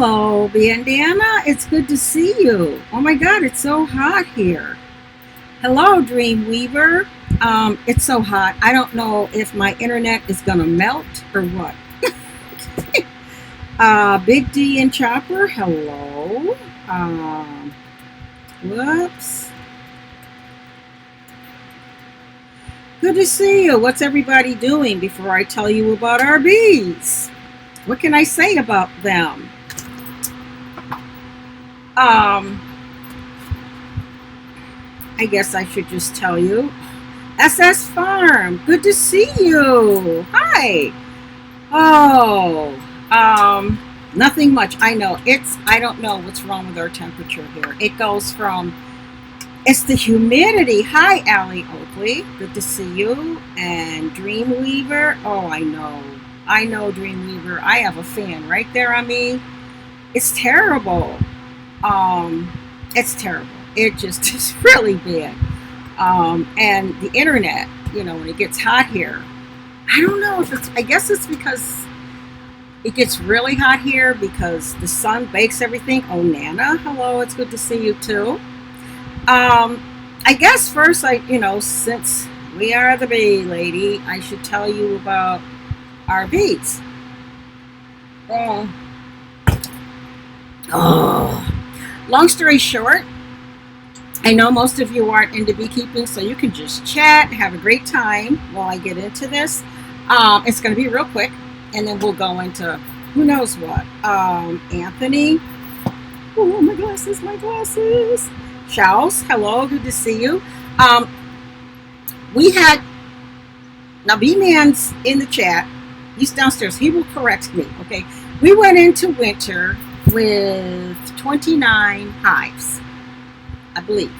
Hello, Bandana. It's good to see you. Oh my God, it's so hot here. Hello, Dreamweaver. It's so hot. I don't know if my internet is gonna melt or what. Big D and Chopper. Hello. Whoops. Good to see you. What's everybody doing before I tell you about our bees? What can I say about them? Um, I guess I should just tell you. SS Farm, good to see you. Hi. Oh, nothing much. I know I don't know what's wrong with our temperature here. It goes from, it's the humidity. Hi, Allie Oakley. Good to see you. And Dreamweaver. Oh, I know. I know, Dreamweaver. I have a fan right there on me. It's terrible. It's terrible. It just is really bad. And the internet, when it gets hot here, I don't know if I guess it's because it gets really hot here because the sun bakes everything. Oh, Nana, hello. It's good to see you too. I guess first, since we are the bee lady, I should tell you about our bees. Long story short, I know most of you aren't into beekeeping, so you can just chat, have a great time while I get into this. It's going to be real quick, and then we'll go into who knows what. Anthony. Oh, my glasses, my glasses. Charles, hello, good to see you. We had, now B-Man's in the chat. He's downstairs. He will correct me, okay? We went into winter with 29 hives, I believe.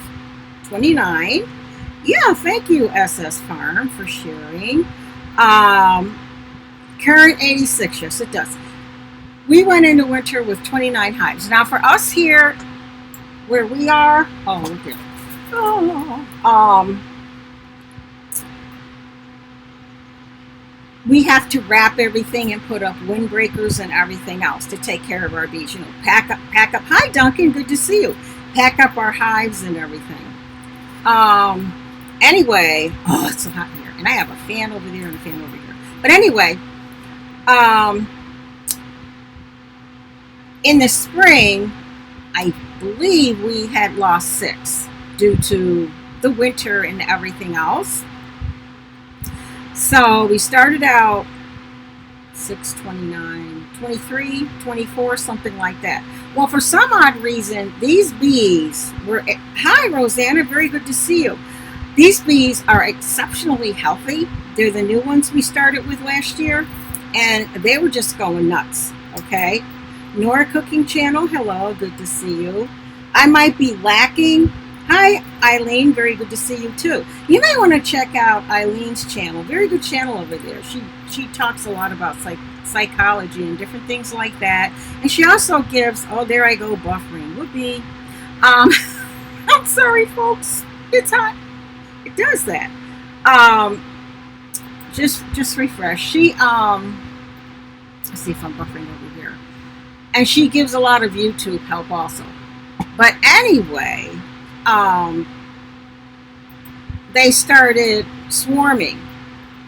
29. Yeah, thank you, SS Farm, for sharing. Current 86, yes, it does. We went into winter with 29 hives. Now, for us here, where we are, okay. We have to wrap everything and put up windbreakers and everything else to take care of our bees. Pack up. Hi, Duncan. Good to see you. Pack up our hives and everything. Anyway, it's so hot in here, and I have a fan over there and a fan over here. But anyway, in the spring, I believe we had lost 6 due to the winter and everything else. So we started out 6, 29, 23, 24, something like that. Well, for some odd reason, these bees were, hi, Rosanna, very good to see you. These bees are exceptionally healthy. They're the new ones we started with last year, and they were just going nuts, okay? Nora Cooking Channel, hello, good to see you. I might be lacking. Hi, Eileen. Very good to see you too. You may want to check out Eileen's channel. Very good channel over there. She talks a lot about psychology and different things like that. And she also gives, oh, there I go, buffering. Whoopee. I'm sorry, folks. It's hot. It does that. Just refresh. She, let's see if I'm buffering over here. And she gives a lot of YouTube help also. But anyway, they started swarming,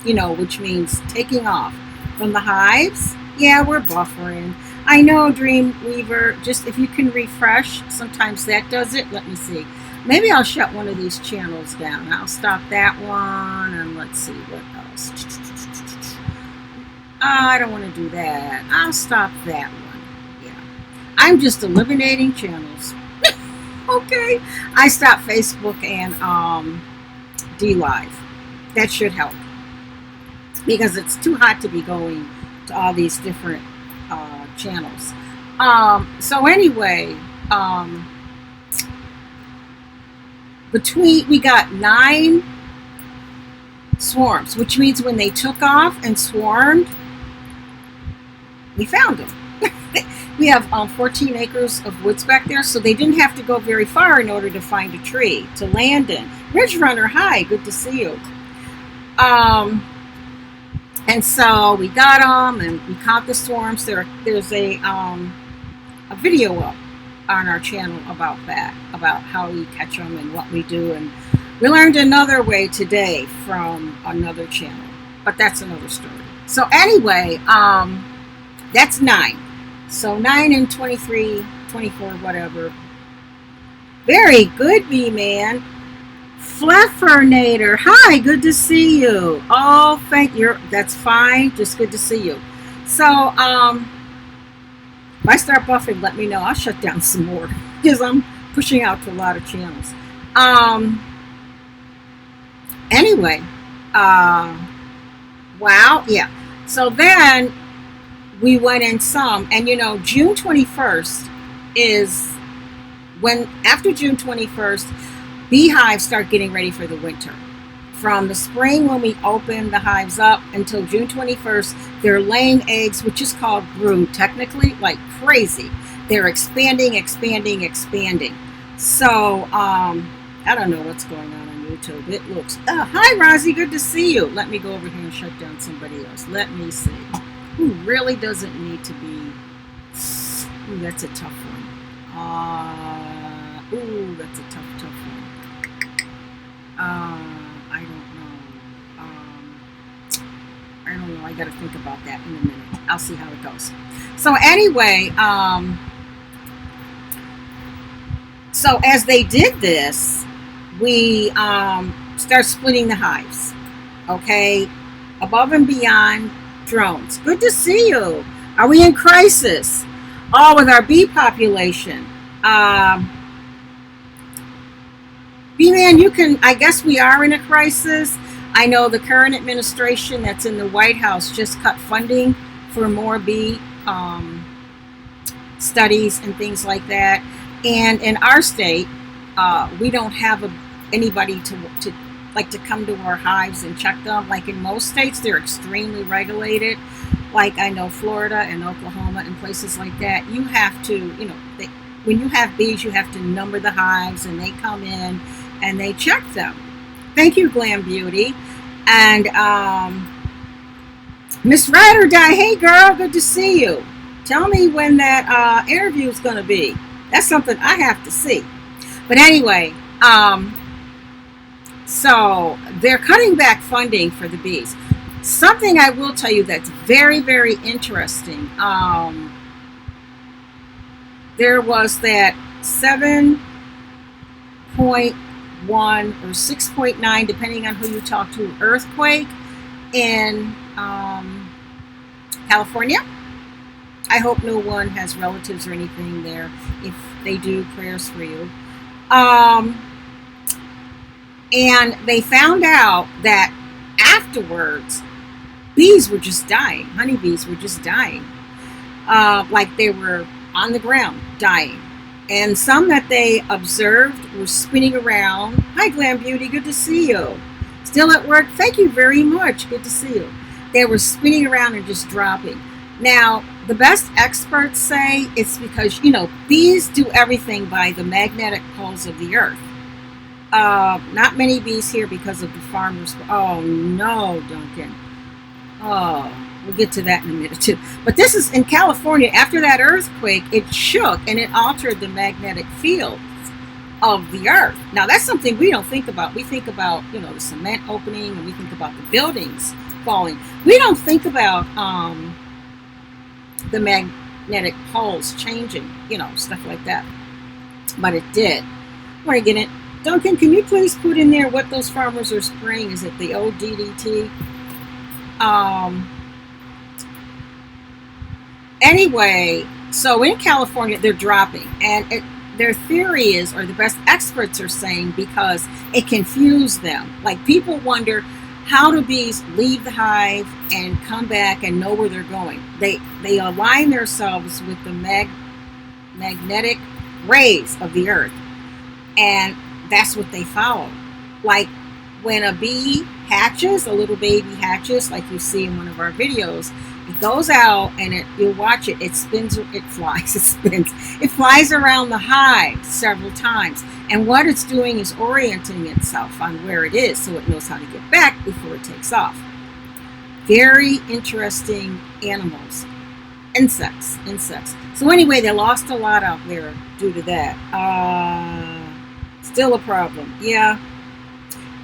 which means taking off from the hives. Yeah, we're buffering. I know, Dreamweaver, just if you can refresh, sometimes that does it. Let me see. Maybe I'll shut one of these channels down. I'll stop that one, and let's see what else. I don't want to do that. I'll stop that one. Yeah. I'm just eliminating channels. Okay, I stopped Facebook and DLive. That should help because it's too hot to be going to all these different channels. So anyway, we got 9 swarms, which means when they took off and swarmed, we found them. We have 14 acres of woods back there, so they didn't have to go very far in order to find a tree to land in. Ridge Runner, hi, good to see you. And so we got them, and we caught the swarms. There's a a video up on our channel about that, about how we catch them and what we do. And we learned another way today from another channel, but that's another story. So anyway, that's 9. So 9 and 23, 24, whatever. Very good, B-Man. Fluffernator, hi, good to see you. Oh, thank you. That's fine. Just good to see you. So, if I start buffing, let me know. I'll shut down some more because I'm pushing out to a lot of channels. Anyway, wow, yeah. So then we went in some, and June 21st is when, after June 21st, beehives start getting ready for the winter. From the spring when we open the hives up until June 21st, they're laying eggs, which is called brood, technically, like crazy. They're expanding. So, I don't know what's going on YouTube. It looks, hi Rosie, good to see you. Let me go over here and shut down somebody else. Let me see. Who really doesn't need to be, ooh, that's a tough one. Ooh, that's a tough one. I don't know. I got to think about that in a minute. I'll see how it goes. So anyway, so as they did this, we start splitting the hives. Okay, above and beyond drones. Good to see you. Are we in crisis? Oh, with our bee population. B-Man, I guess we are in a crisis. I know the current administration that's in the White House just cut funding for more bee studies and things like that. And in our state, we don't have anybody to come to our hives and check them. Like in most states, they're extremely regulated. Like I know Florida and Oklahoma and places like that, you have to, when you have bees, you have to number the hives, and they come in and they check them. Thank you, Glam Beauty. And Miss Ride or Die, hey girl, good to see you. Tell me when that interview is going to be. That's something I have to see. But anyway, so they're cutting back funding for the bees. Something I will tell you that's very, very interesting. There was that 7.1 or 6.9, depending on who you talk to, earthquake in California. I hope no one has relatives or anything there. If they do, prayers for you. And they found out that afterwards, bees were just dying. Honeybees were just dying. Like they were on the ground, dying. And some that they observed were spinning around. Hi, Glam Beauty, good to see you. Still at work? Thank you very much. Good to see you. They were spinning around and just dropping. Now, the best experts say it's because, bees do everything by the magnetic poles of the earth. Not many bees here because of the farmers. Oh, no, Duncan. Oh, we'll get to that in a minute, too. But this is in California. After that earthquake, it shook and it altered the magnetic field of the earth. Now, that's something we don't think about. We think about, the cement opening, and we think about the buildings falling. We don't think about the magnetic poles changing, stuff like that. But it did. Want to get it. Duncan, can you please put in there what those farmers are spraying? Is it the old DDT? Anyway, so in California, they're dropping. And their theory is, or the best experts are saying, because it confused them. Like people wonder, how do bees leave the hive and come back and know where they're going? They align themselves with the magnetic rays of the earth. And that's what they follow. Like when a bee hatches, a little baby hatches, like you see in one of our videos, it goes out and you'll watch it, it spins, it flies around the hive several times. And what it's doing is orienting itself on where it is so it knows how to get back before it takes off. Very interesting animals. Insects. So anyway, they lost a lot out there due to that. Still a problem. Yeah,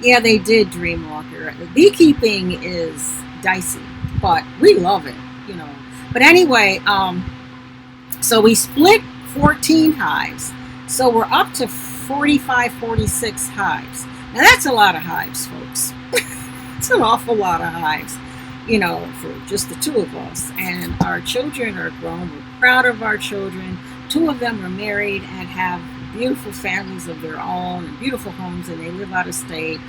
they did, Dreamwalker. Beekeeping is dicey, but we love it, you know. But anyway, so we split 14 hives. So we're up to 45, 46 hives. Now that's a lot of hives, folks. It's an awful lot of hives, you know, for just the two of us. And our children are grown. We're proud of our children. Two of them are married and have beautiful families of their own and beautiful homes, and they live out of state.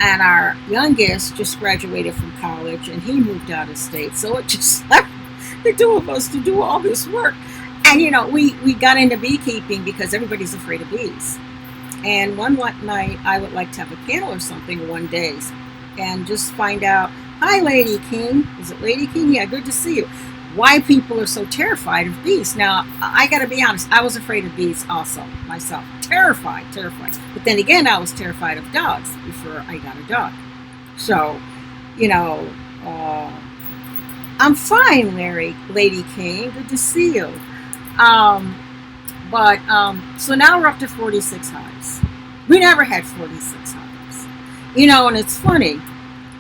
And our youngest just graduated from college and he moved out of state. So it just left the two of us to do all this work. And you know, we got into beekeeping because everybody's afraid of bees. And one night I would like to have a panel or something one day and just find out, hi Lady King, is it Lady King? Yeah, good to see you. Why people are so terrified of bees. Now, I got to be honest, I was afraid of bees also, myself. Terrified. But then again, I was terrified of dogs before I got a dog. So, you know, I'm fine, Lady King. Good to see you. So now we're up to 46 hives. We never had 46 hives. You know, and it's funny.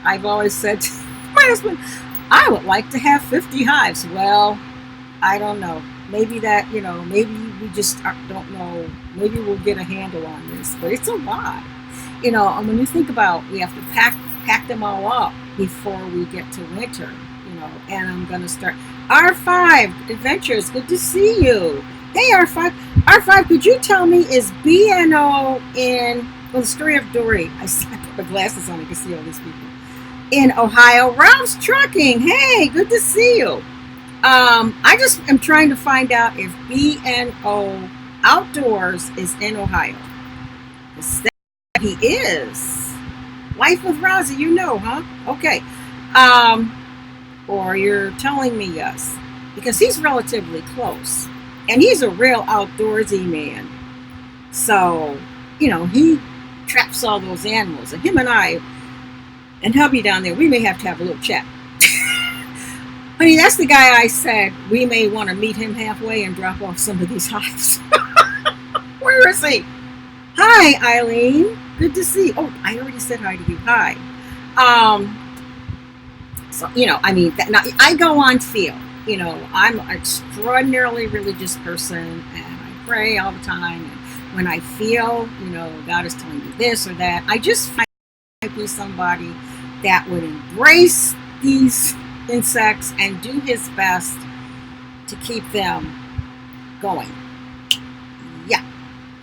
I've always said to my husband, I would like to have 50 hives. Well, I don't know. Maybe that, you know, maybe we just don't know. Maybe we'll get a handle on this. But it's a lot. You know, and when you think about, we have to pack them all up before we get to winter. You know, and I'm going to start. R5 Adventures, good to see you. Hey, R5. R5, could you tell me, is BNO in, well, the story of Dory. I put my glasses on, I can see all these people. In Ohio, Ralph's Trucking. Hey, good to see you. I just am trying to find out if BNO Outdoors is in Ohio. He is. Life with Rosie, you know, huh? Okay. Or you're telling me yes, because he's relatively close, and he's a real outdoorsy man. So, you know, he traps all those animals, and him and I and hubby down there, we may have to have a little chat. Honey, that's the guy I said we may want to meet him halfway and drop off some of these hives. Where is he? Hi, Eileen. Good to see you. Oh, I already said hi to you. Hi. So, you know, I mean, now, I go on feel. You know, I'm an extraordinarily religious person, and I pray all the time. And when I feel, you know, God is telling me this or that, I just find I might be somebody that would embrace these insects and do his best to keep them going. Yeah.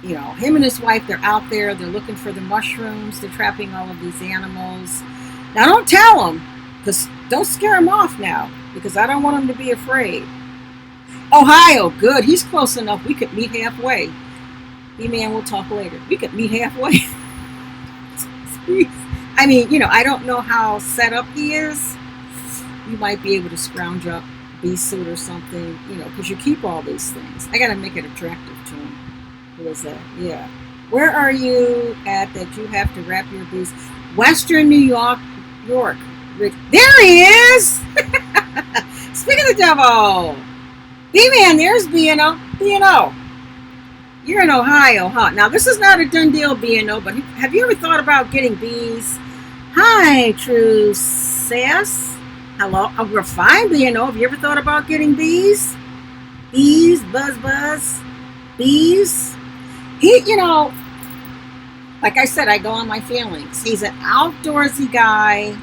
You know, him and his wife, they're out there, they're looking for the mushrooms, they're trapping all of these animals. Now, don't tell them, because don't scare him off now, because I don't want him to be afraid. Ohio, good. He's close enough. We could meet halfway. B-Man, we'll talk later. We could meet halfway. I mean, you know, I don't know how set up he is. You might be able to scrounge up bee suit or something, you know, because you keep all these things. I got to make it attractive to him. Who is that? Yeah. Where are you at that you have to wrap your bees? Western New York. There he is! Speak of the devil! B-Man, there's B&O. B&O. You're in Ohio, huh? Now, this is not a done deal, B&O, but have you ever thought about getting bees? Hi, True Sass. Hello. Oh, we're fine, B&O. Have you ever thought about getting bees? Bees, buzz, bees. He, you know, like I said, I go on my feelings. He's an outdoorsy guy.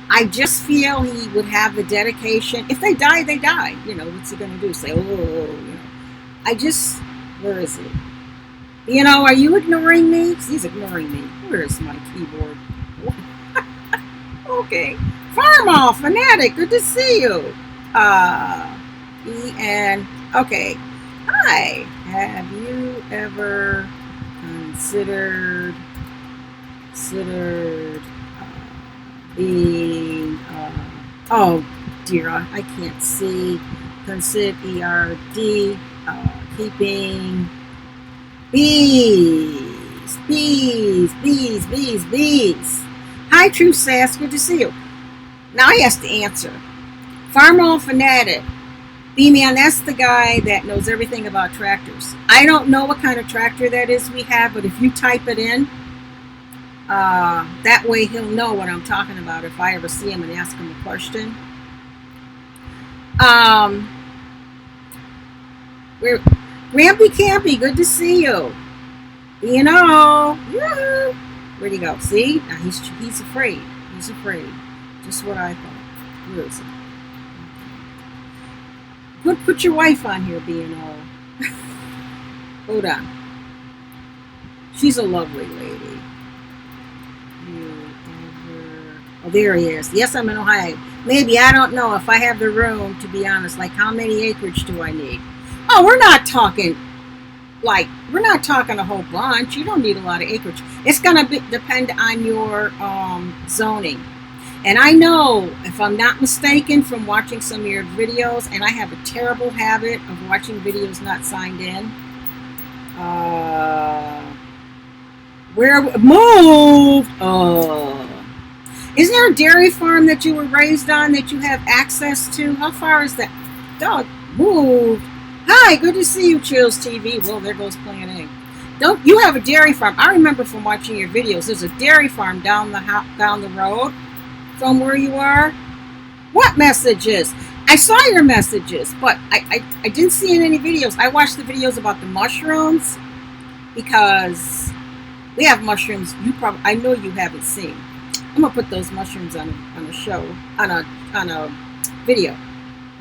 I just feel he would have the dedication. If they die, they die. You know, what's he going to do? Say, oh, you know. Where is he? You know, are you ignoring me? He's ignoring me. Where's my keyboard? Okay. Farmall Fanatic, good to see you. Okay. Hi. Have you ever considered being oh dear, I can't see. Consider ERD keeping bees. Hi, True Sass, good to see you. Now he has to answer. Farm Fanatic. B-Man, that's the guy that knows everything about tractors. I don't know what kind of tractor that is we have, but if you type it in, that way he'll know what I'm talking about if I ever see him and ask him a question. Grampy Campy, good to see you. You know, where'd he go? See, now he's afraid. He's afraid. Just what I thought. Where is it? Put your wife on here, B&O. Hold on. She's a lovely lady. Oh, there he is. Yes, I'm in Ohio. Maybe, I don't know if I have the room, to be honest. Like, how many acreage do I need? Oh, we're not talking a whole bunch. You don't need a lot of acreage. It's going to depend on your zoning. And I know, if I'm not mistaken from watching some of your videos, and I have a terrible habit of watching videos not signed in. Where moved? Isn't there a dairy farm that you were raised on that you have access to? How far is that? Dog moved. Hi, good to see you, Chills TV. Well, there goes Plan A. Don't you have a dairy farm? I remember from watching your videos. There's a dairy farm down the road from where you are. What messages? I saw your messages, but I didn't see in any videos. I watched the videos about the mushrooms because we have mushrooms I know you haven't seen. I'm gonna put those mushrooms on a show, on a video.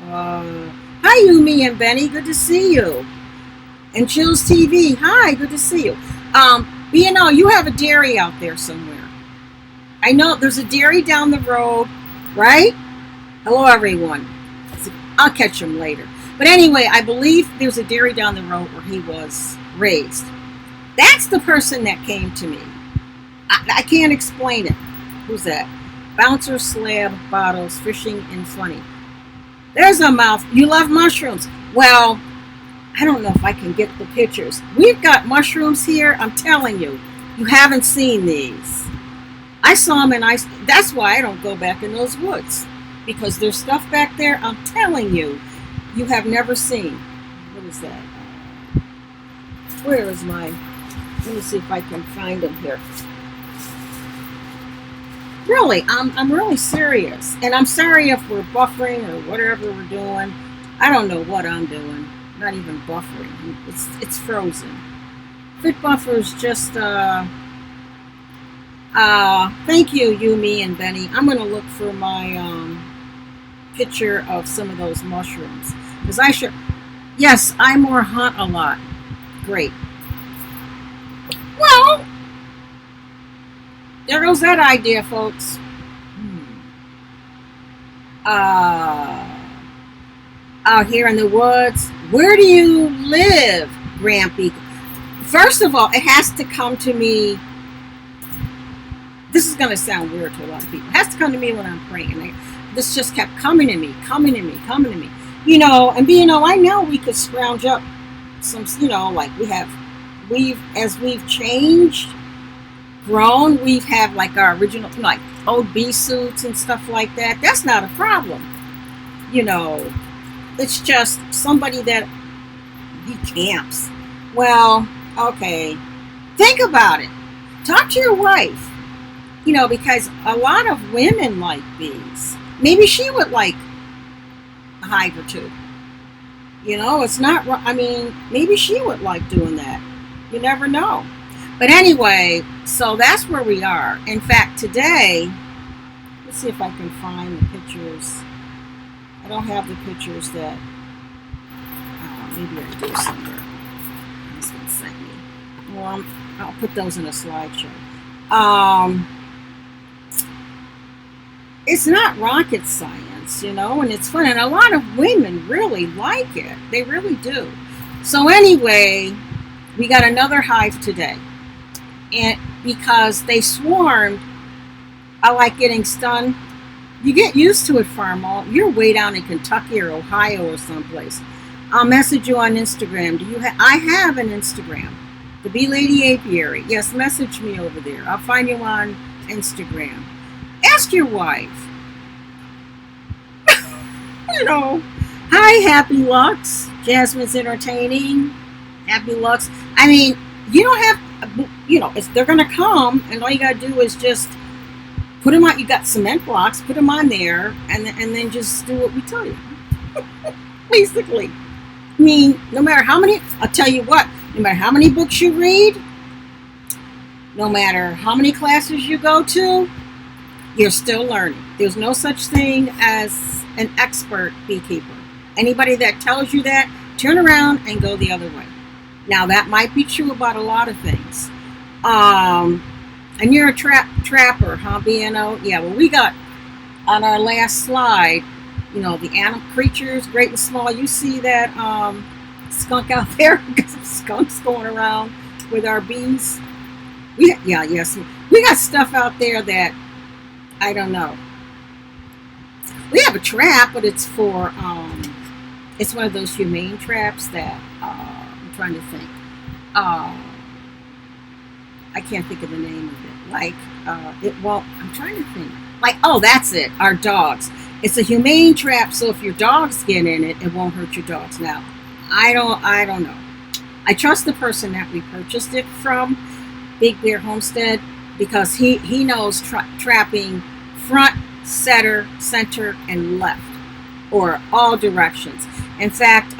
Hi, Yumi and Benny, good to see you. And Chills TV, hi, good to see you. B&O, you have a dairy out there somewhere. I know there's a dairy down the road, right? Hello, everyone. I'll catch him later. But anyway, I believe there's a dairy down the road where he was raised. That's the person that came to me. I can't explain it. Who's that? Bouncer, slab, bottles, fishing, and funny. There's a mouth. You love mushrooms. Well, I don't know if I can get the pictures. We've got mushrooms here. I'm telling you, you haven't seen these. I saw them, and that's why I don't go back in those woods, because there's stuff back there, I'm telling you, you have never seen. What is that? Where is let me see if I can find them here. Really, I'm really serious. And I'm sorry if we're buffering or whatever we're doing. I don't know what I'm doing. Not even buffering. It's frozen. Fit buffer is just thank you, Yumi and Benny. I'm gonna look for my picture of some of those mushrooms. Because yes, I more hunt a lot. Great. Well, there goes that idea, folks. Out here in the woods. Where do you live, Grampy? First of all, it has to come to me. This is going to sound weird to a lot of people. It has to come to me when I'm praying. This just kept coming to me. You know, and I know we could scrounge up some, like as we've changed, grown, we have like our original, like old bee suits and stuff like that. That's not a problem. It's just somebody that he camps. Well, okay. Think about it. Talk to your wife. Because a lot of women like bees. Maybe she would like a hive or two. It's not, maybe she would like doing that. You never know. But anyway, so that's where we are. In fact, today, let's see if I can find the pictures. I don't have the pictures that, maybe I do somewhere. This one sent me. Well, I'll put those in a slideshow. It's not rocket science, and it's fun. And a lot of women really like it. They really do. So anyway, we got another hive today. And because they swarmed, I like getting stung. You get used to it, Farmo. You're way down in Kentucky or Ohio or someplace. I'll message you on Instagram. I have an Instagram. The Bee Lady Apiary. Yes, message me over there. I'll find you on Instagram. Ask your wife. you know. Hi, Happy Lux. Jasmine's entertaining. Happy Lux. I mean, you don't have, if they're going to come, and all you got to do is just put them on. You got cement blocks, put them on there, and then just do what we tell you. Basically. I mean, no matter how many, I'll tell you what, no matter how many books you read, no matter how many classes you go to, you're still learning. There's no such thing as an expert beekeeper. Anybody that tells you that, turn around and go the other way. Now, that might be true about a lot of things. And you're a trapper, huh, BNO? Yeah, well, we got on our last slide, the animal creatures, great and small. You see that skunk out there? We got some skunks going around with our bees. Yes. We got stuff out there that, I don't know. We have a trap, but it's for, it's one of those humane traps that, I'm trying to think. I can't think of the name of it. I'm trying to think. That's it. Our dogs. It's a humane trap, so if your dogs get in it, it won't hurt your dogs. Now, I don't know. I trust the person that we purchased it from, Big Bear Homestead, because he knows trapping front, center, and left, or all directions. In fact,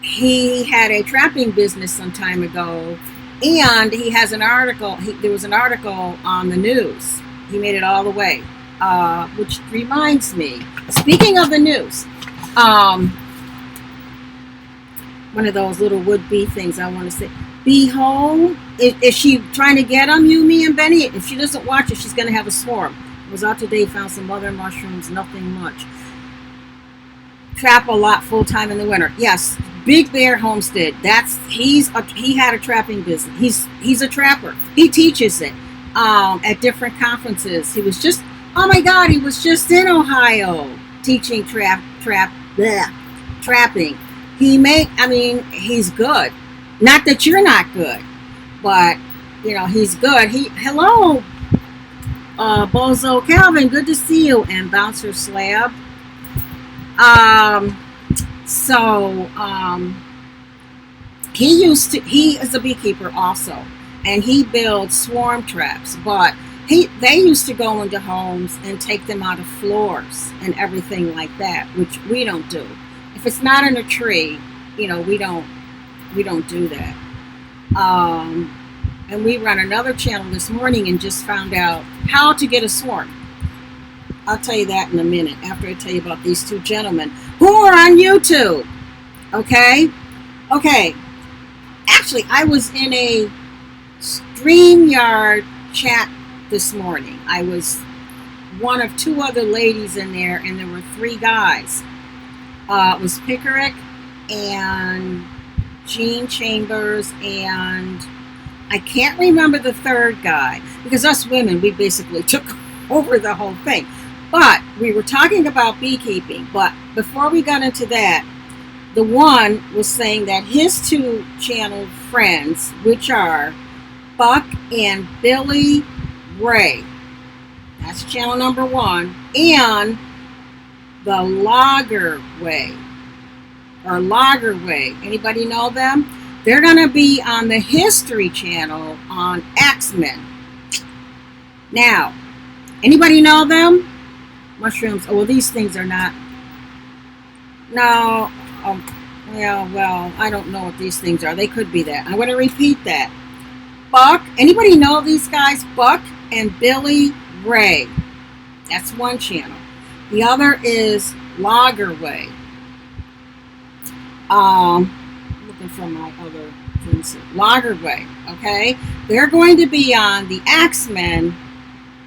he had a trapping business some time ago, and he has an article. There was an article on the news. He made it all the way, which reminds me. Speaking of the news, one of those little would-be things I want to say. Bee home. Is she trying to get them, you, me, and Benny? If she doesn't watch it, she's going to have a swarm. I was out today, found some other mushrooms, nothing much. Trap a lot full-time in the winter. Yes, Big Bear Homestead. He had a trapping business. He's a trapper. He teaches it at different conferences. He was just in Ohio teaching trapping. He's good. Not that you're not good, but he's good. Hello, Bozo Calvin, good to see you, and Bouncer Slab. He is a beekeeper also, and he builds swarm traps, but they used to go into homes and take them out of floors and everything like that, which we don't do. If it's not in a tree, we don't do that. And we run another channel this morning and just found out how to get a swarm. I'll tell you that in a minute after I tell you about these two gentlemen who are on YouTube. Okay. Actually, I was in a StreamYard chat this morning. I was one of two other ladies in there, and there were three guys. It was Pickerick and Gene Chambers, and I can't remember the third guy, because us women, we basically took over the whole thing. But we were talking about beekeeping. But before we got into that, the one was saying that his two channel friends, which are Buck and Billy Ray, that's channel number one, and the Logger Way. Anybody know them? They're going to be on the History Channel on X-Men. Now, anybody know them? Mushrooms. Oh, well, these things are not. No. Well, I don't know what these things are. They could be that. I'm going to repeat that. Buck. Anybody know these guys? Buck and Billy Ray. That's one channel. The other is Logger Way. Looking for my other things. Logger Way. Okay, they're going to be on the X-Men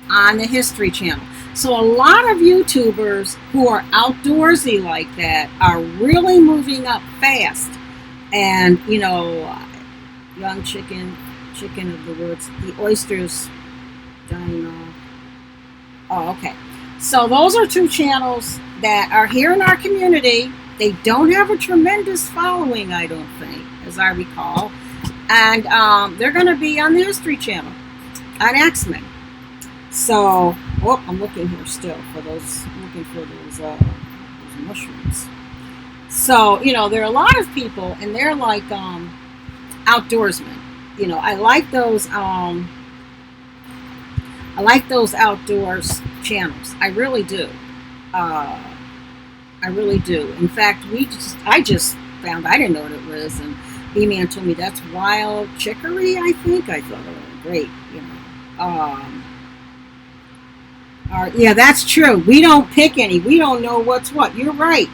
on the History Channel. So a lot of YouTubers who are outdoorsy like that are really moving up fast. And young chicken of the woods, the oysters dying off. Oh, okay. So those are two channels that are here in our community. They don't have a tremendous following, I don't think, as I recall. And they're going to be on the History Channel on X-Men. So Oh, I'm looking here still for those. I'm looking for those mushrooms. So there are a lot of people, and they're like outdoorsmen. I like those. I like those outdoors channels. I really do. Uh, I really do. In fact, I just found, I didn't know what it was, and B-Man told me that's wild chicory. I think I thought, oh, great. Yeah, that's true. We don't pick any. We don't know what's what. You're right.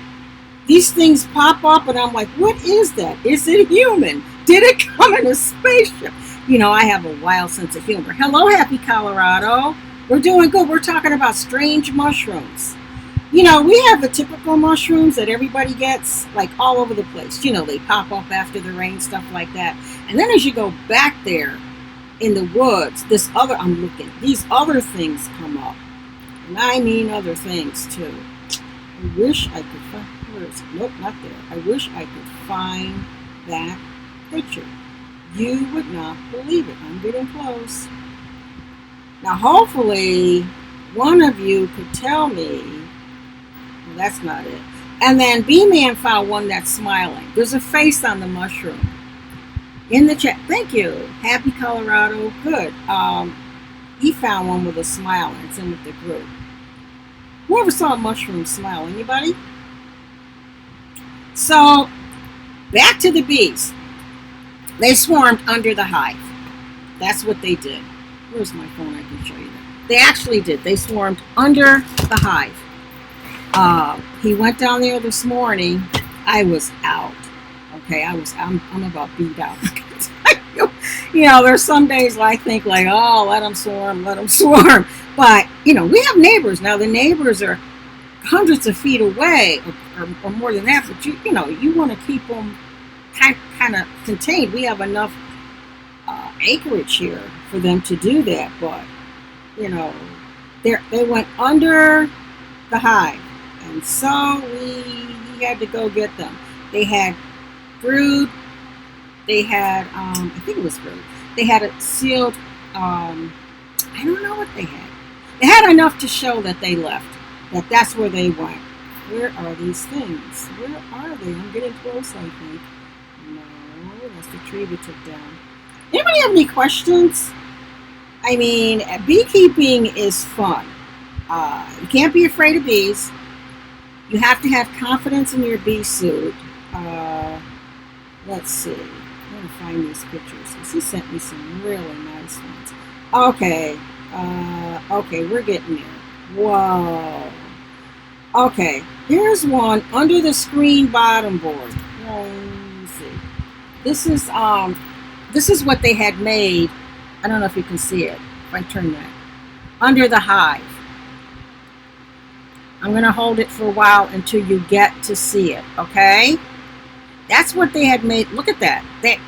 These things pop up, and I'm like, what is that? Is it human? Did it come in a spaceship? I have a wild sense of humor. Hello, happy Colorado. We're doing good. We're talking about strange mushrooms. We have the typical mushrooms that everybody gets, like all over the place. They pop up after the rain, stuff like that. And then as you go back there in the woods, these other things come up. And I mean other things too. I wish I could find, where is it? Nope, not there. I wish I could find that picture. You would not believe it. I'm getting close. Now, hopefully, one of you could tell me. Well, that's not it. And then B-Man found one that's smiling. There's a face on the mushroom. In the chat. Thank you. Happy Colorado. Good. He found one with a smile, and it's in with the group. Whoever saw a mushroom smile? Anybody? So, back to the bees. They swarmed under the hive. That's what they did. Where's my phone? I can show you that. They actually did. They swarmed under the hive. He went down there this morning. I was out. Okay, I'm about beat out. There's some days I think like, oh, let them swarm. But, we have neighbors. Now, the neighbors are hundreds of feet away or more than that. But, you want to keep them kind of contained. We have enough acreage here for them to do that. But, they went under the hive. And so we had to go get them. They had brood. They had, I think it was brood. They had it sealed. I don't know what they had. They had enough to show that they left. That's where they went. Where are these things? Where are they? I'm getting close, I think. No, that's the tree we took down. Anybody have any questions? I mean, beekeeping is fun. You can't be afraid of bees. You have to have confidence in your bee suit. Let's see. I'm going to find these pictures because he sent me some really nice ones. Okay. Okay, we're getting there. Whoa. Okay, here's one under the screen bottom board. Let me see. This is what they had made. I don't know if you can see it. If I turn that. Under the hive. I'm going to hold it for a while until you get to see it, okay? That's what they had made. Look at that.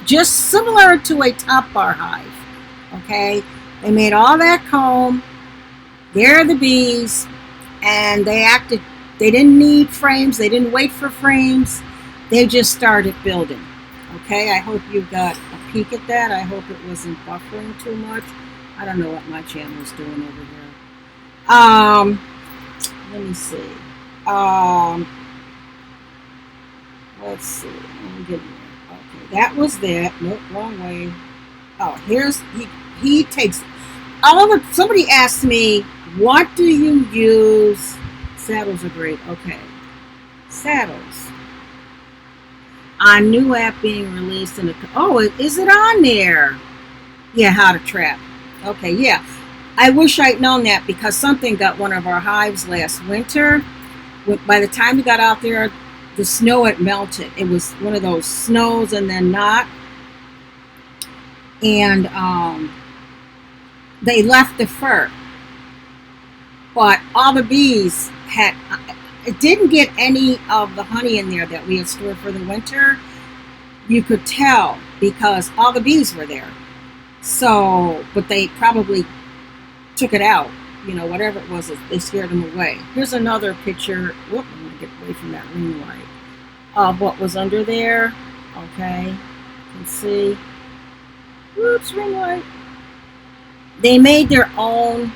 Just similar to a top bar hive, okay? They made all that comb. There are the bees, and they didn't need frames. They didn't wait for frames. They just started building, okay? I hope you got a peek at that. I hope it wasn't buffering too much. I don't know what my channel is doing over here. Let me see. Let's see. I'm getting there. Okay, that was that. Nope, wrong way. Oh, he takes somebody asked me, what do you use? Saddles are great. Okay. Saddles. A new app being released is it on there? Yeah, how to trap. Okay, yeah. I wish I'd known that because something got one of our hives last winter. By the time we got out there, the snow had melted. It was one of those snows and then not. And they left the fur. But all the bees it didn't get any of the honey in there that we had stored for the winter. You could tell because all the bees were there. So, but they probably took it out, whatever it was, they scared them away. Here's another picture. Whoop, I'm going to get away from that ring light. Of what was under there. Okay, you can see. Whoops, ring light. They made their own.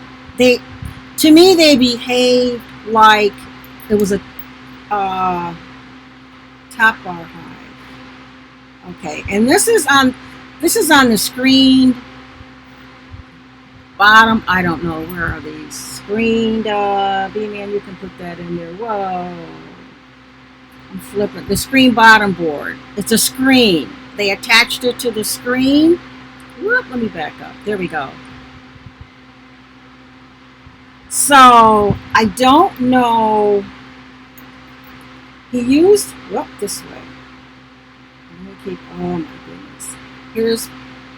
To me, they behaved like it was a top bar hive. Okay, and this is on the screen bottom. I don't know, where are these screened. B-man, you can put that in there. Whoa, I'm flipping the screen bottom board. It's a screen. They attached it to the screen. Whoop, let me back up. There we go. So I don't know. He used, whoop, this way. Let me keep, oh my goodness. Here's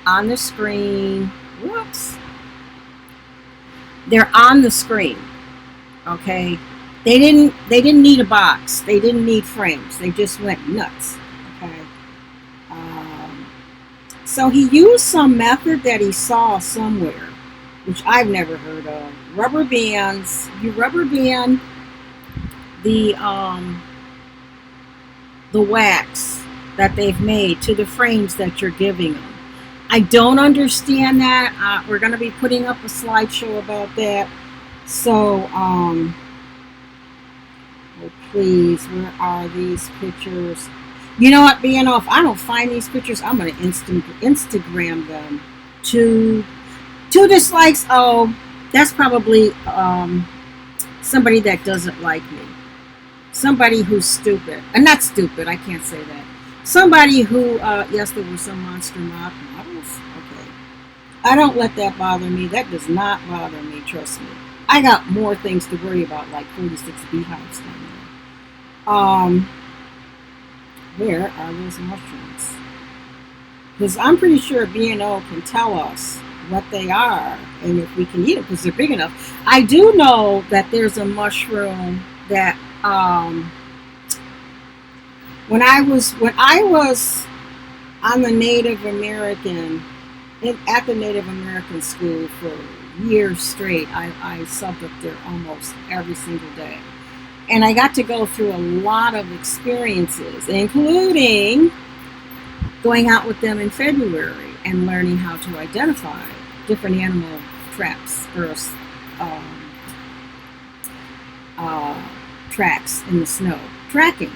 on the screen. Whoops. They're on the screen. Okay. They didn't need a box. They didn't need frames. They just went nuts. Okay. So he used some method that he saw somewhere, which I've never heard of. Rubber bands. You rubber band the wax that they've made to the frames that you're giving them. I don't understand that. We're going to be putting up a slideshow about that. So, oh please, where are these pictures? You know what, being off, I don't find these pictures, I'm going to Instagram them. Two dislikes. Oh, that's probably somebody that doesn't like me. Somebody who's stupid. Not stupid, I can't say that. Somebody who, yes, there were some monster models. Okay. I don't let that bother me. That does not bother me, trust me. I got more things to worry about, like 46 beehives down there. Where are those mushrooms? Because I'm pretty sure B&O can tell us what they are and if we can eat them, because they're big enough. I do know that there's a mushroom that when I was on the Native American at the Native American school for years straight, I subbed up there almost every single day. And I got to go through a lot of experiences, including going out with them in February and learning how to identify different animal traps or tracks in the snow. Tracking.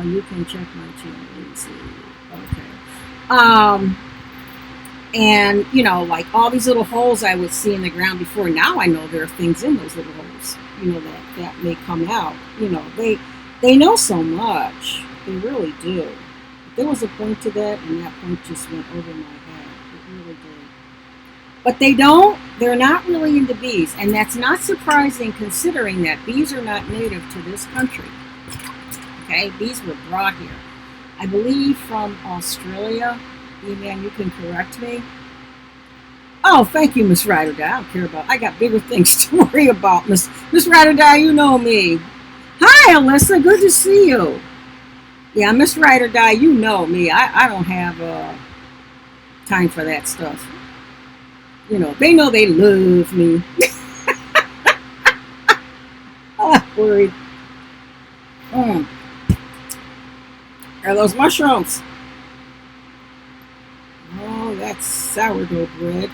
You can check my channel and see. Okay. And, you know, like all these little holes I would see in the ground before, now I know there are things in those little holes, you know, that may come out. You know, they know so much. They really do. There was a point to that, and that point just went over my head. It really did. But they're not really into bees, and that's not surprising considering that bees are not native to this country. Okay, bees were brought here, I believe, from Australia. Man, you can correct me. Oh, thank you, Miss Ride or Die. I don't care about. I got bigger things to worry about, Miss Ride or Die. You know me. Hi, Alyssa. Good to see you. Yeah, Miss Ride or Die. You know me. I don't have time for that stuff. You know, they know they love me. I'm worried. Are those mushrooms? Oh, that's sourdough bread.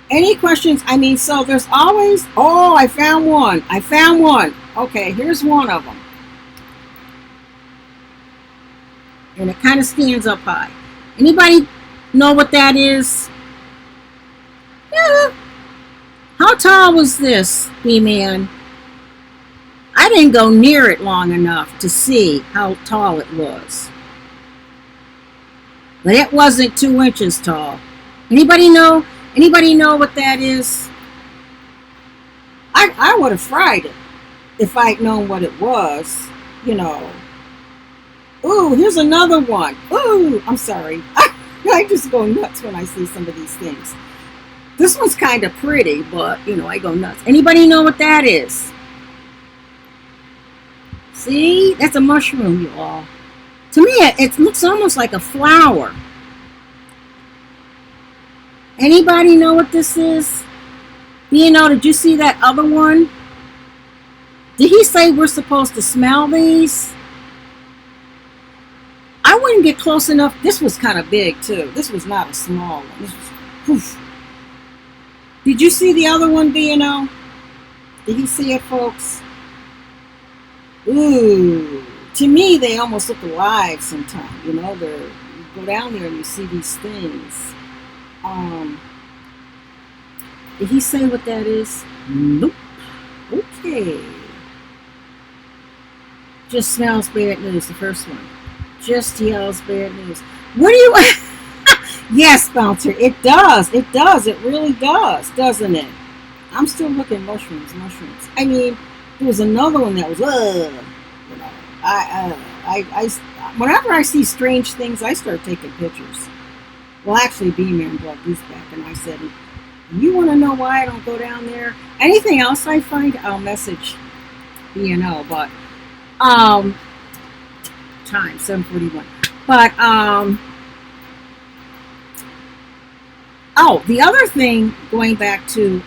Any questions? I mean, so there's always, oh, I found one. Okay, here's one of them. And it kind of stands up high. Anybody know what that is? Yeah. How tall was this, B-Man? I didn't go near it long enough to see how tall it was. But it wasn't 2 inches tall. Anybody know? Anybody know what that is? I would have fried it if I'd known what it was, you know. Ooh, here's another one. Ooh, I'm sorry. I just go nuts when I see some of these things. This one's kind of pretty, but, you know, I go nuts. Anybody know what that is? See? That's a mushroom, you all. To me, it looks almost like a flower. Anybody know what this is? You know, did you see that other one? Did he say we're supposed to smell these? I wouldn't get close enough. This was kind of big, too. This was not a small one. This was, poof. Did you see the other one, B&O? Did you see it, folks? Ooh. To me, they almost look alive sometimes. You know, you go down there and you see these things. Um, did he say what that is? Nope. Okay. Just smells bad news, the first one. Just yells bad news. What do you... Yes, Bouncer, it does. It does. It really does, doesn't it? I'm still looking mushrooms. I mean, there was another one that was, you know, whenever I see strange things, I start taking pictures. Well, actually, B-Man brought these back, and I said, you want to know why I don't go down there? Anything else I find, I'll message B&O, but, time, 7:41. But, oh, the other thing, going back to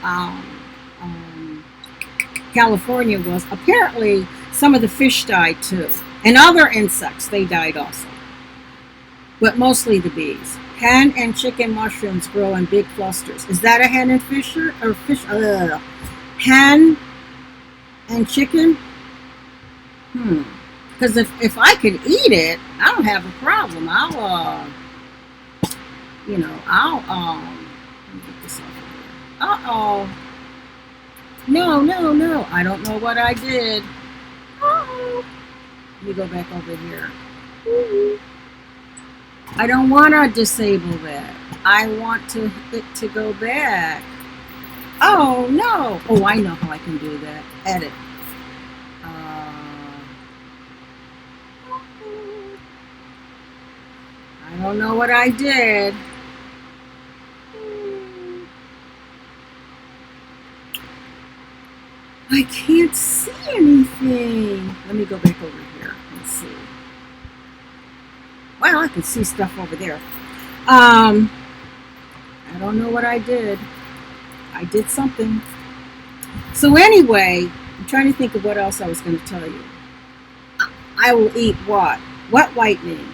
California, was apparently some of the fish died too. And other insects, they died also. But mostly the bees. Hen and chicken mushrooms grow in big clusters. Is that a hen and fish? Or fish? Hen and chicken? Because if I could eat it, I don't have a problem. I'll let me get this off of here. No. I don't know what I did. Let me go back over here. I don't want to disable that. I want it to go back. Oh, no. Oh, I know how I can do that. Edit. I don't know what I did. I can't see anything. Let me go back over here and see. Well, I can see stuff over there. I don't know what I did. I did something. So anyway, I'm trying to think of what else I was going to tell you. I will eat what? Wet whitening.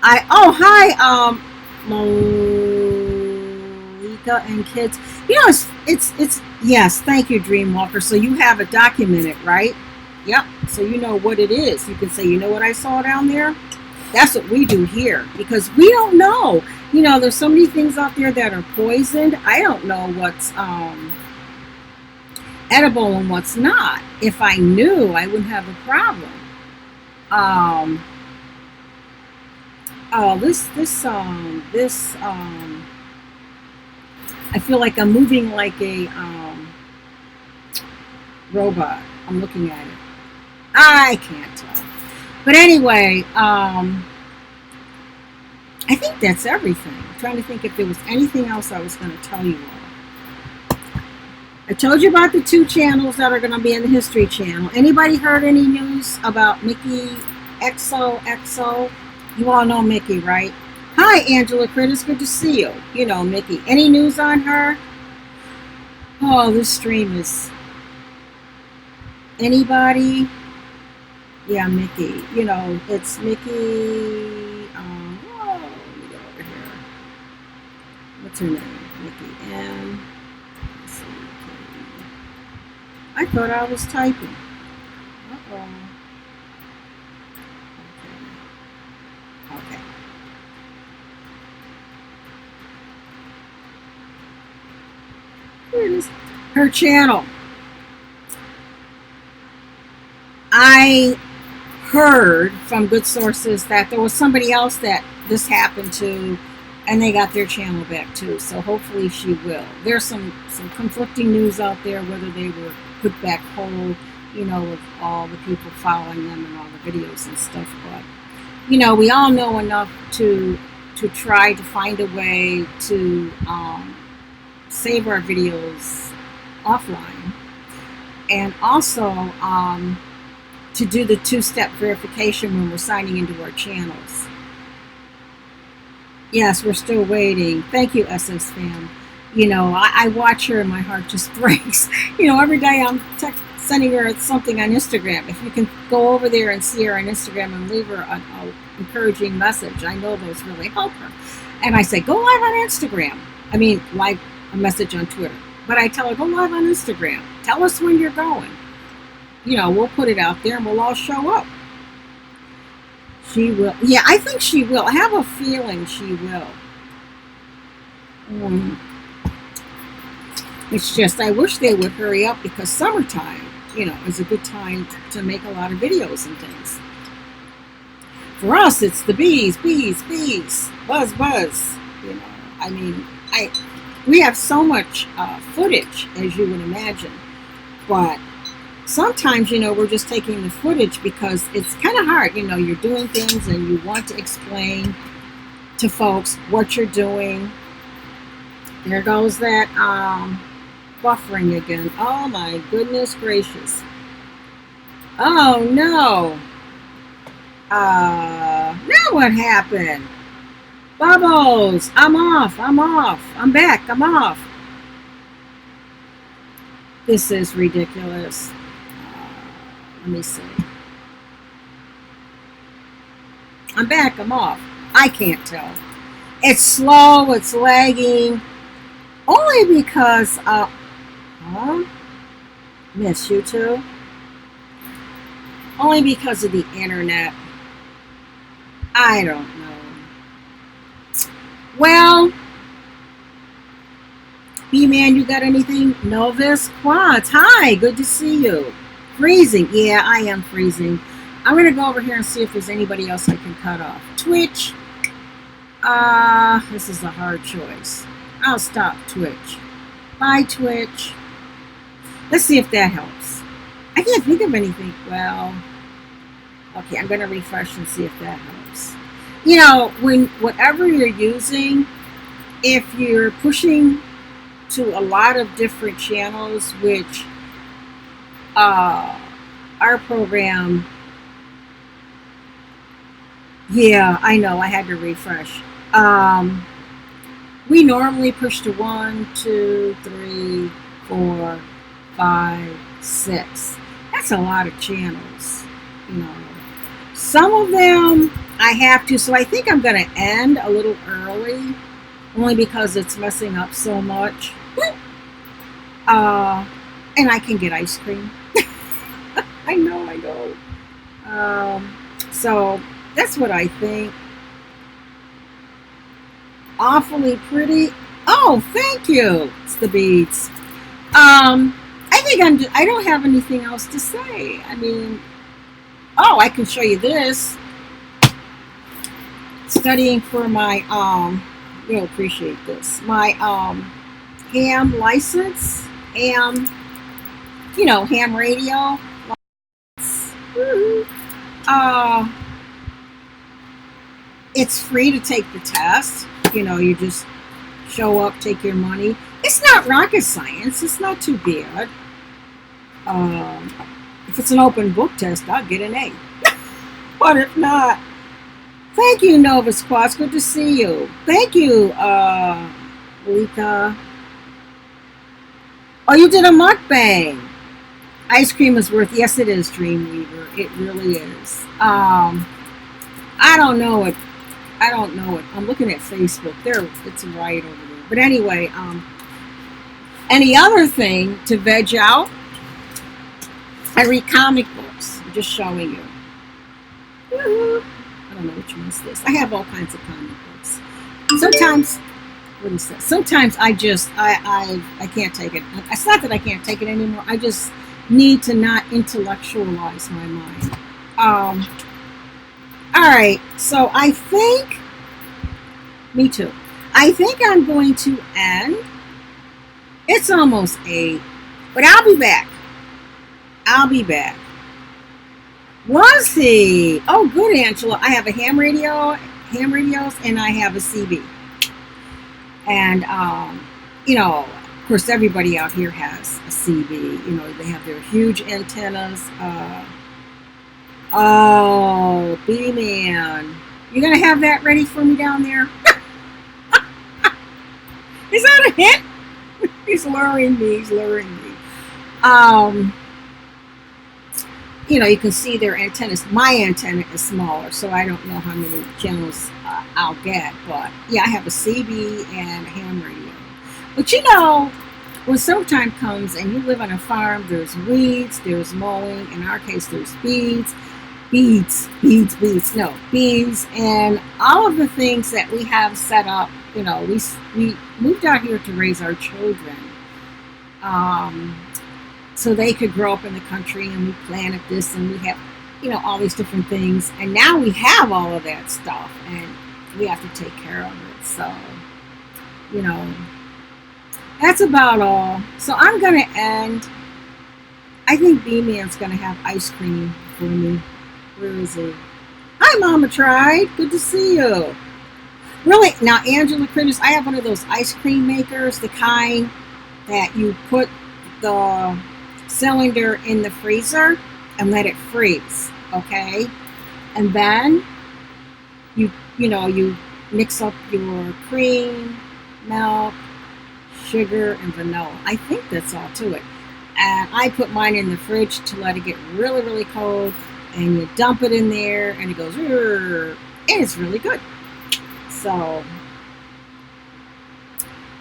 Hi, Malika and kids. You know, it's yes, thank you, Dreamwalker. So you have it documented, right? Yep. So you know what it is. You can say, you know what I saw down there? That's what we do here, because we don't know. You know, there's so many things out there that are poisoned. I don't know what's edible and what's not. If I knew, I wouldn't have a problem. I feel like I'm moving like a robot. I'm looking at it. I can't tell. But anyway, I think that's everything. I'm trying to think if there was anything else I was going to tell you all. I told you about the 2 channels that are going to be in the History Channel. Anybody heard any news about Mickey XOXO? You all know Mickey, right? Hi, Angela Critters. Good to see you. You know Mickey. Any news on her? Oh, this stream is... Anybody? Yeah, Mickey. You know, it's Mickey... let me go over here. What's her name? Mickey M. Let's see. I thought I was typing. Uh-oh. Okay. Here it is. Her channel. I heard from good sources that there was somebody else that this happened to, and they got their channel back too. So hopefully she will. There's some conflicting news out there, whether they were put back whole, you know, with all the people following them and all the videos and stuff. But you know, we all know enough to try to find a way to save our videos offline, and also to do the 2-step verification when we're signing into our channels. Yes, we're still waiting. Thank you, SS Fam. You know, I watch her and my heart just breaks. You know, every day I'm sending her something on Instagram. If you can go over there and see her on Instagram and leave her an encouraging message, I know those really help her. And I say, go live on Instagram. I mean, like a message on Twitter. But I tell her, go live on Instagram. Tell us when you're going. We'll put it out there and we'll all show up. She will. Yeah, I think she will. I have a feeling she will. It's just, I wish they would hurry up because summertime, is a good time to make a lot of videos and things. For us, it's the bees, bees, bees, buzz, buzz. I mean, we have so much footage, as you would imagine, but sometimes, we're just taking the footage because it's kind of hard. You're doing things and you want to explain to folks what you're doing. There goes that buffering again. Oh my goodness gracious. Oh no. Now what happened? Bubbles, I'm off. I'm back, I'm off. This is ridiculous. Let me see. I'm back, I'm off. I can't tell. It's slow, it's lagging. Only because, miss you too. Only because of the internet. I don't know. Well, B-Man, you got anything? Novice Quads, hi, good to see you. Freezing, yeah, I am freezing. I'm going to go over here and see if there's anybody else I can cut off. Twitch, this is a hard choice. I'll stop Twitch. Bye, Twitch. Let's see if that helps. I can't think of anything. Well, okay, I'm going to refresh and see if that helps. Whatever you're using, if you're pushing to a lot of different channels, which our program, yeah, I know, I had to refresh. We normally push to 1, 2, 3, 4, 5, 6. That's a lot of channels. Some of them I have to, so I think I'm going to end a little early, only because it's messing up so much. And I can get ice cream. I know. So that's what I think. Awfully pretty. Oh, thank you. It's the beads. I think I don't have anything else to say. I mean, I can show you this. Studying for my you'll appreciate this. My ham license, ham radio. It's free to take the test. You just show up, take your money. It's not rocket science. It's not too bad. If it's an open book test, I'll get an A. But if not, thank you, Nova Squats. Good to see you. Thank you, Lika. Oh, you did a mukbang. Ice cream is worth. Yes, it is, Dreamweaver. It really is. I don't know it. I'm looking at Facebook. It's right over there. But anyway, any other thing to veg out? I read comic books. I'm just showing you. Woo-hoo. I don't know which one is this. I have all kinds of comic books. Sometimes, what is that? Sometimes I can't take it. It's not that I can't take it anymore. I just need to not intellectualize my mind. All right, so I think, me too. I think I'm going to end. It's almost 8, but I'll be back. Was he? Oh, good, Angela. I have a ham radios, and I have a CB. And, of course, everybody out here has a CB. They have their huge antennas. Oh, B-Man. You going to have that ready for me down there? Is that a hint? He's luring me. You can see their antennas. My antenna is smaller, so I don't know how many channels I'll get. But, yeah, I have a CB and a ham radio. But you know, when summertime comes and you live on a farm, there's weeds, there's mowing. In our case, there's beads, no, bees, and all of the things that we have set up. You know, we moved out here to raise our children, um, so they could grow up in the country, and we planted this, and we have, you know, all these different things, and now we have all of that stuff, and we have to take care of it. So, you know, that's about all. So I'm gonna end. I think B-Man's gonna have ice cream for me. Where is he? Hi, Mama Tried. Good to see you. Really? Now, Angela Critters, I have one of those ice cream makers, the kind that you put the cylinder in the freezer and let it freeze, okay? And then you mix up your cream, milk, sugar, and vanilla. I think that's all to it. And I put mine in the fridge to let it get really, really cold, and you dump it in there, and it goes, and it's really good. So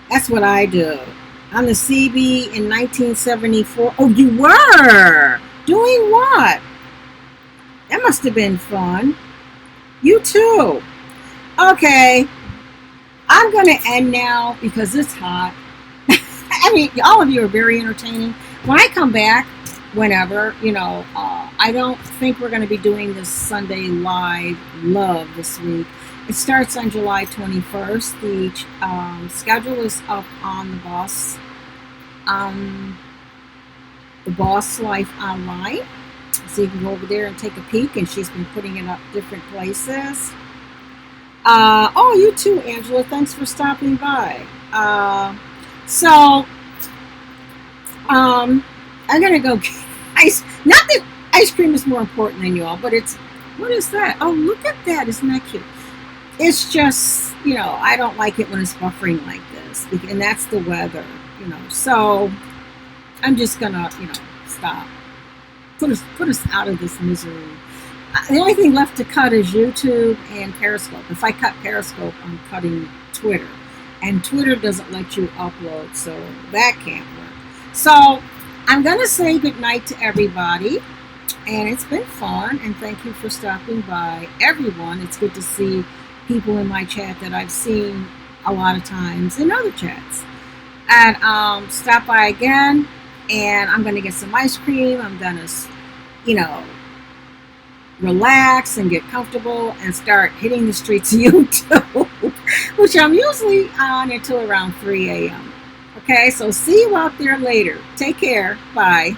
that's what I do. I'm the CB in 1974. Oh, you were doing what? That must have been fun. You too. Okay, I'm going to end now because it's hot. I mean, all of you are very entertaining. When I come back, whenever, I don't think we're going to be doing this Sunday live love this week. It starts on July 21st. The schedule is up on the Boss Life Online. So you can go over there and take a peek, and she's been putting it up different places. Oh, you too, Angela. Thanks for stopping by. I'm going to go get ice. Not that ice cream is more important than you all, but what is that? Oh, look at that. Isn't that cute? It's just, I don't like it when it's buffering like this, and that's the weather, So I'm just gonna, stop. Put us out of this misery. The only thing left to cut is YouTube and Periscope. If I cut Periscope, I'm cutting Twitter, and Twitter doesn't let you upload, so that can't work. So I'm gonna say goodnight to everybody, and it's been fun, and thank you for stopping by, everyone. It's good to see people in my chat that I've seen a lot of times in other chats. And stop by again, and I'm going to get some ice cream. I'm going to, relax and get comfortable and start hitting the streets of YouTube, which I'm usually on until around 3 a.m. Okay, so see you out there later. Take care. Bye.